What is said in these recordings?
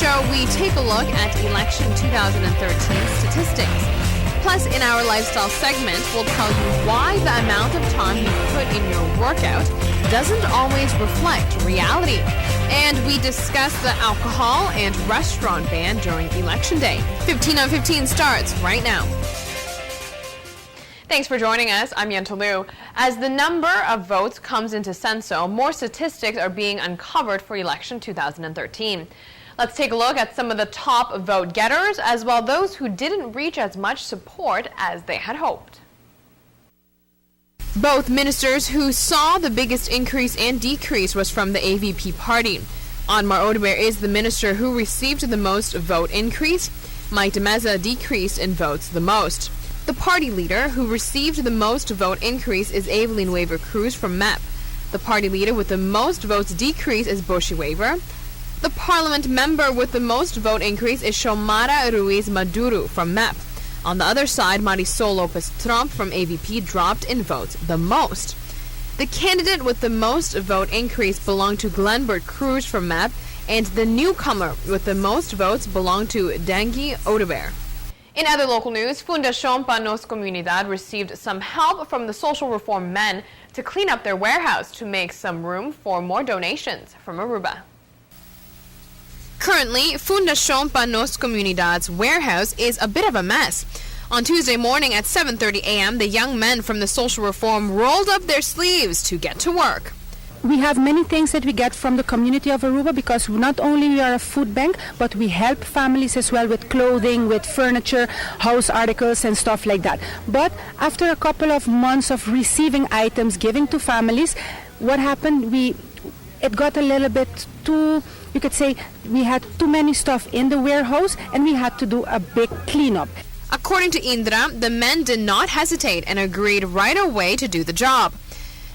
show, we take a look at election 2013 statistics. Plus, in our lifestyle segment, we'll tell you why the amount of time you put in your workout doesn't always reflect reality. And we discuss the alcohol and restaurant ban during Election Day. 15 on 15 starts right now. Thanks for joining us. I'm Yentl. As the number of votes comes into Censo, more statistics are being uncovered for election 2013. Let's take a look at some of the top vote getters, as well as those who didn't reach as much support as they had hoped. Both ministers who saw the biggest increase and decrease was from the AVP party. Anmar Odeber is the minister who received the most vote increase. Mike de Meza decreased in votes the most. The party leader who received the most vote increase is Evelyn Weaver Cruz from MEP. The party leader with the most votes decrease is Boshi Weaver. The parliament member with the most vote increase is Xiomara Ruiz Maduro from MEP. On the other side, Marisol Lopez Trump from AVP dropped in votes the most. The candidate with the most vote increase belonged to Glenbert Cruz from MEP, and the newcomer with the most votes belonged to Dengi Odeber. In other local news, Fundación Panos Comunidad received some help from the social reform men to clean up their warehouse to make some room for more donations from Aruba. Currently, Fundación Panos Comunidad's warehouse is a bit of a mess. On Tuesday morning at 7:30 a.m., the young men from the social reform rolled up their sleeves to get to work. We have many things that we get from the community of Aruba, because not only we are a food bank, but we help families as well with clothing, with furniture, house articles and stuff like that. But after a couple of months of receiving items, giving to families, what happened, it got a little bit too, you could say, we had too many stuff in the warehouse and we had to do a big cleanup. According to Indra, the men did not hesitate and agreed right away to do the job.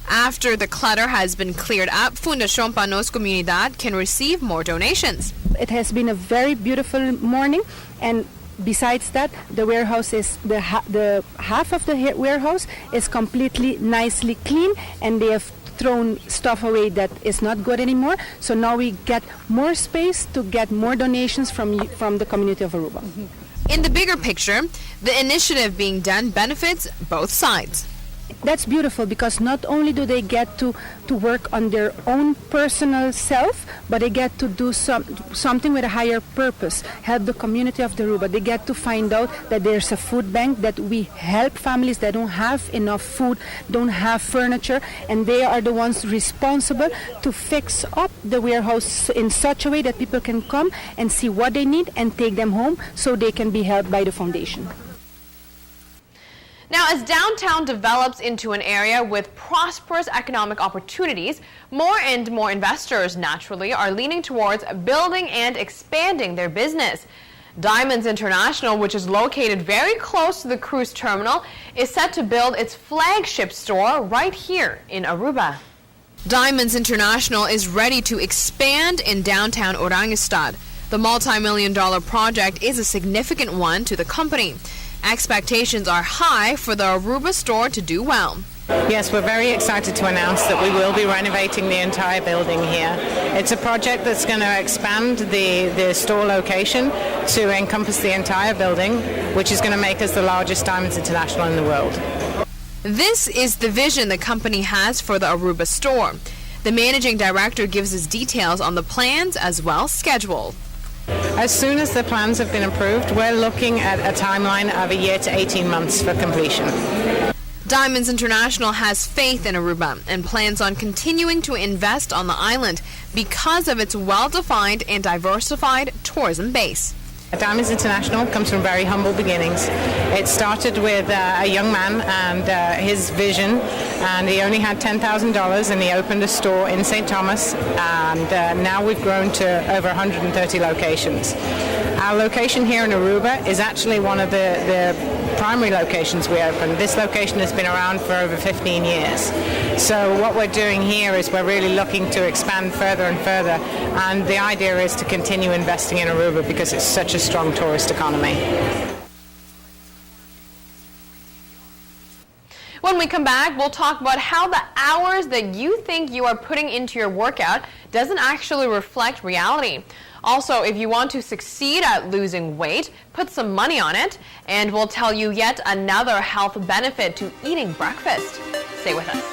After the clutter has been cleared up, Fundación Panos Comunidad can receive more donations. It has been a very beautiful morning, and besides that, the warehouse is the half of the warehouse is completely nicely clean, and they have thrown stuff away that is not good anymore. So now we get more space to get more donations from the community of Aruba. In the bigger picture, the initiative being done benefits both sides. That's beautiful, because not only do they get to work on their own personal self, but they get to do something with a higher purpose, help the community of the Aruba. They get to find out that there's a food bank, that we help families that don't have enough food, don't have furniture, and they are the ones responsible to fix up the warehouse in such a way that people can come and see what they need and take them home so they can be helped by the foundation. Now, as downtown develops into an area with prosperous economic opportunities, more and more investors naturally are leaning towards building and expanding their business. Diamonds International, which is located very close to the cruise terminal, is set to build its flagship store right here in Aruba. Diamonds International is ready to expand in downtown Orangestad. The multi-million-dollar project is a significant one to the company. Expectations are high for the Aruba store to do well. Yes, we're very excited to announce that we will be renovating the entire building here. It's a project that's going to expand the store location to encompass the entire building, which is going to make us the largest Diamonds International in the world. This is the vision the company has for the Aruba store. The managing director gives us details on the plans as well as schedule. As soon as the plans have been approved, we're looking at a timeline of a year to 18 months for completion. Diamonds International has faith in Aruba and plans on continuing to invest on the island because of its well-defined and diversified tourism base. Diamonds International comes from very humble beginnings. It started with a young man and his vision, and he only had $10,000 and he opened a store in St. Thomas, and now we've grown to over 130 locations. Our location here in Aruba is actually one of the primary locations we opened. This location has been around for over 15 years. So what we're doing here is we're really looking to expand further and further, and the idea is to continue investing in Aruba because it's such a strong tourist economy. When we come back, we'll talk about how the hours that you think you are putting into your workout doesn't actually reflect reality. Also, if you want to succeed at losing weight, put some money on it, and we'll tell you yet another health benefit to eating breakfast. Stay with us.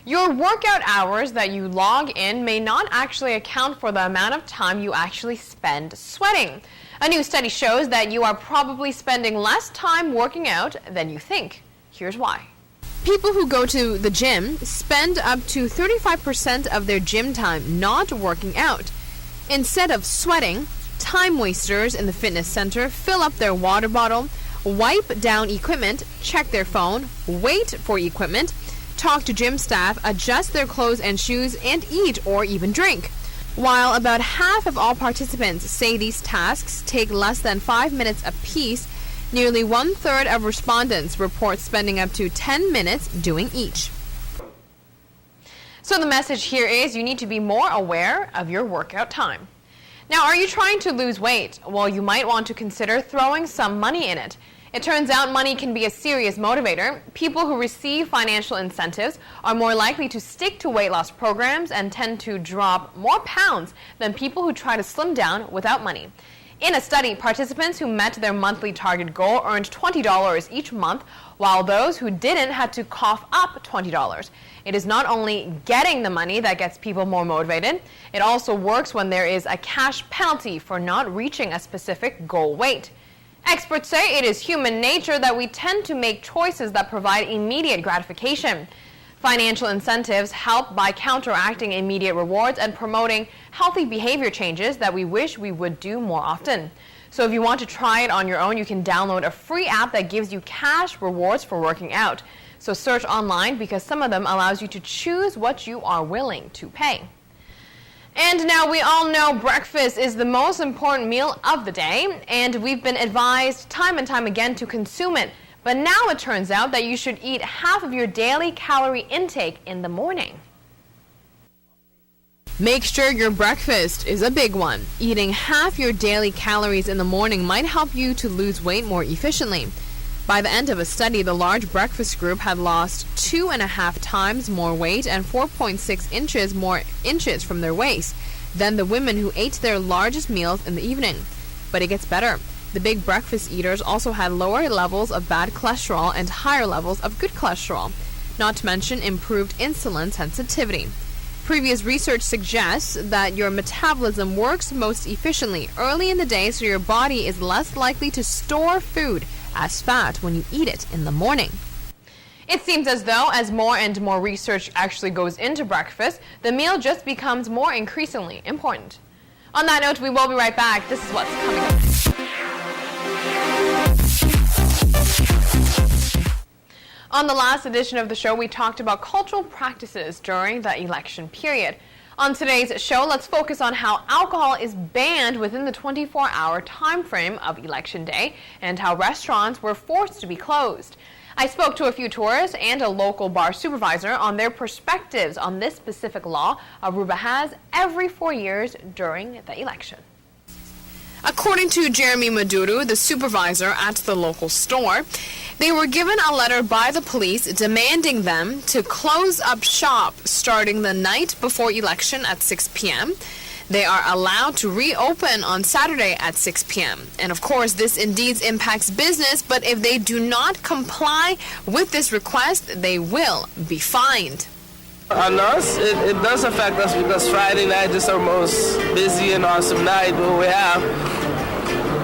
Your workout hours that you log in may not actually account for the amount of time you actually spend sweating. A new study shows that you are probably spending less time working out than you think. Here's why. People who go to the gym spend up to 35% of their gym time not working out. Instead of sweating, time wasters in the fitness center fill up their water bottle, wipe down equipment, check their phone, wait for equipment, talk to gym staff, adjust their clothes and shoes, and eat or even drink. While about half of all participants say these tasks take less than 5 minutes apiece, nearly 1/3 of respondents report spending up to 10 minutes doing each. So the message here is you need to be more aware of your workout time. Now, are you trying to lose weight? Well, you might want to consider throwing some money in it. It turns out money can be a serious motivator. People who receive financial incentives are more likely to stick to weight loss programs and tend to drop more pounds than people who try to slim down without money. In a study, participants who met their monthly target goal earned $20 each month, while those who didn't had to cough up $20. It is not only getting the money that gets people more motivated, it also works when there is a cash penalty for not reaching a specific goal weight. Experts say it is human nature that we tend to make choices that provide immediate gratification. Financial incentives help by counteracting immediate rewards and promoting healthy behavior changes that we wish we would do more often. So if you want to try it on your own, you can download a free app that gives you cash rewards for working out. So search online because some of them allows you to choose what you are willing to pay. And now we all know breakfast is the most important meal of the day, and we've been advised time and time again to consume it. But now it turns out that you should eat half of your daily calorie intake in the morning. Make sure your breakfast is a big one. Eating half your daily calories in the morning might help you to lose weight more efficiently. By the end of a study, the large breakfast group had lost 2.5 times more weight and 4.6 inches more from their waist than the women who ate their largest meals in the evening. But it gets better. The big breakfast eaters also had lower levels of bad cholesterol and higher levels of good cholesterol, not to mention improved insulin sensitivity. Previous research suggests that your metabolism works most efficiently early in the day, so your body is less likely to store food as fat when you eat it in the morning. It seems as though as more and more research actually goes into breakfast, the meal just becomes more increasingly important. On that note, we will be right back. This is what's coming up. On the last edition of the show, we talked about cultural practices during the election period. On today's show, let's focus on how alcohol is banned within the 24-hour time frame of Election Day and how restaurants were forced to be closed. I spoke to a few tourists and a local bar supervisor on their perspectives on this specific law Aruba has every 4 years during the election. According to Jeremy Maduru, the supervisor at the local store, they were given a letter by the police demanding them to close up shop starting the night before election at 6 p.m. They are allowed to reopen on Saturday at 6 p.m. And of course, this indeed impacts business, but if they do not comply with this request, they will be fined. On us, it does affect us because Friday night is our most busy and awesome night what we have.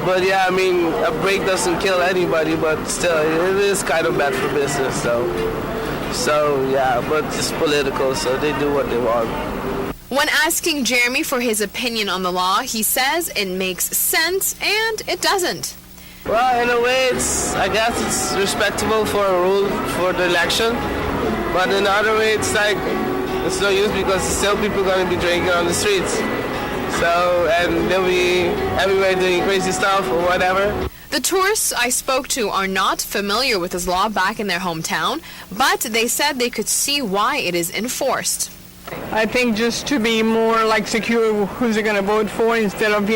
But yeah, I mean, a break doesn't kill anybody, but still, it is kind of bad for business. So yeah, but it's political, so they do what they want. When asking Jeremy for his opinion on the law, he says it makes sense and it doesn't. Well, in a way, I guess it's respectable for a rule for the election, but in another way, it's like it's no use because still people going to be drinking on the streets. So, and they'll be everywhere doing crazy stuff or whatever. The tourists I spoke to are not familiar with this law back in their hometown, but they said they could see why it is enforced. I think just to be more like secure who's they're going to vote for instead of,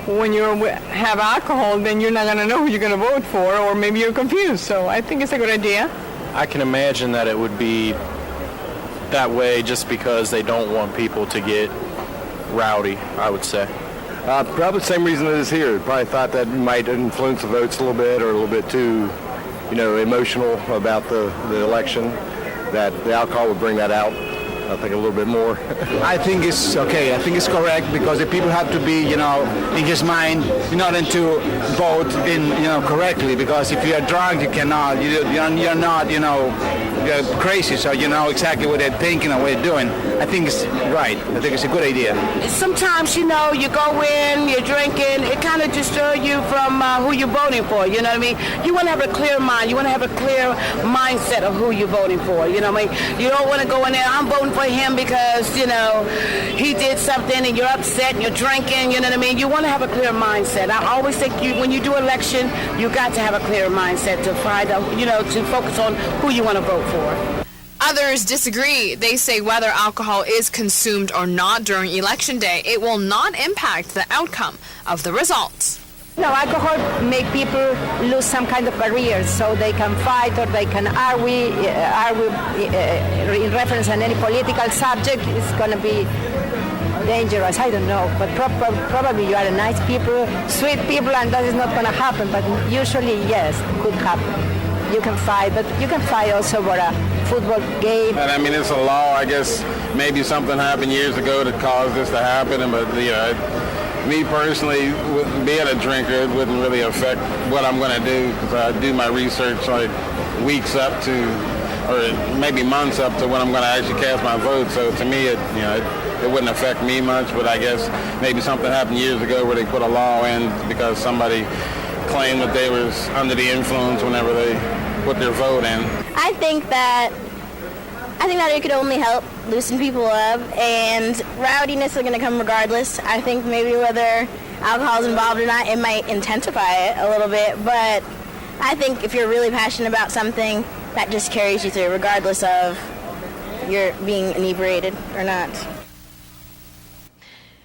when you have alcohol, then you're not going to know who you're going to vote for, or maybe you're confused. So I think it's a good idea. I can imagine that it would be that way just because they don't want people to get rowdy, I would say. Probably the same reason it is here. Probably thought that might influence the votes a little bit, or a little bit too, emotional about the election, that the alcohol would bring that out, I think, a little bit more. I think it's okay. I think it's correct because the people have to be, in his mind, in order to vote correctly. Because if you are drunk, you cannot. You're not, you're crazy. So you know exactly what they're thinking and what they're doing. I think it's right. I think it's a good idea. Sometimes, you go in, you're drinking. It kind of disturbs you from who you're voting for. You know what I mean? You want to have a clear mind. You want to have a clear mindset of who you're voting for. You know what I mean? You don't want to go in there, I'm voting for him because, he did something and you're upset and you're drinking, you know what I mean? You want to have a clear mindset. I always think when you do election, you got to have a clear mindset to find out, to focus on who you want to vote for. Others disagree. They say whether alcohol is consumed or not during Election Day, it will not impact the outcome of the results. No, alcohol make people lose some kind of barriers, so they can fight or they can argue in reference on any political subject. It's going to be dangerous. I don't know, but probably you are a nice people, sweet people, and that is not going to happen. But usually, yes, could happen. You can fight, but you can fight also for a football game. And I mean, it's a law. I guess maybe something happened years ago that caused this to happen, but me personally, being a drinker, it wouldn't really affect what I'm going to do because I do my research like weeks up to, or maybe months up to when I'm going to actually cast my vote. So to me, it wouldn't affect me much. But I guess maybe something happened years ago where they put a law in because somebody claimed that they was under the influence whenever they put their vote in. I think that it could only help loosen people up, and rowdiness is going to come regardless. I think maybe whether alcohol is involved or not, it might intensify it a little bit, but I think if you're really passionate about something, that just carries you through regardless of you're being inebriated or not.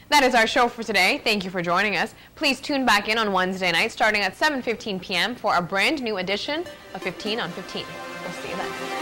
That is our show for today. Thank you for joining us. Please tune back in on Wednesday night starting at 7:15 p.m. for a brand new edition of 15 on 15. We'll see you then.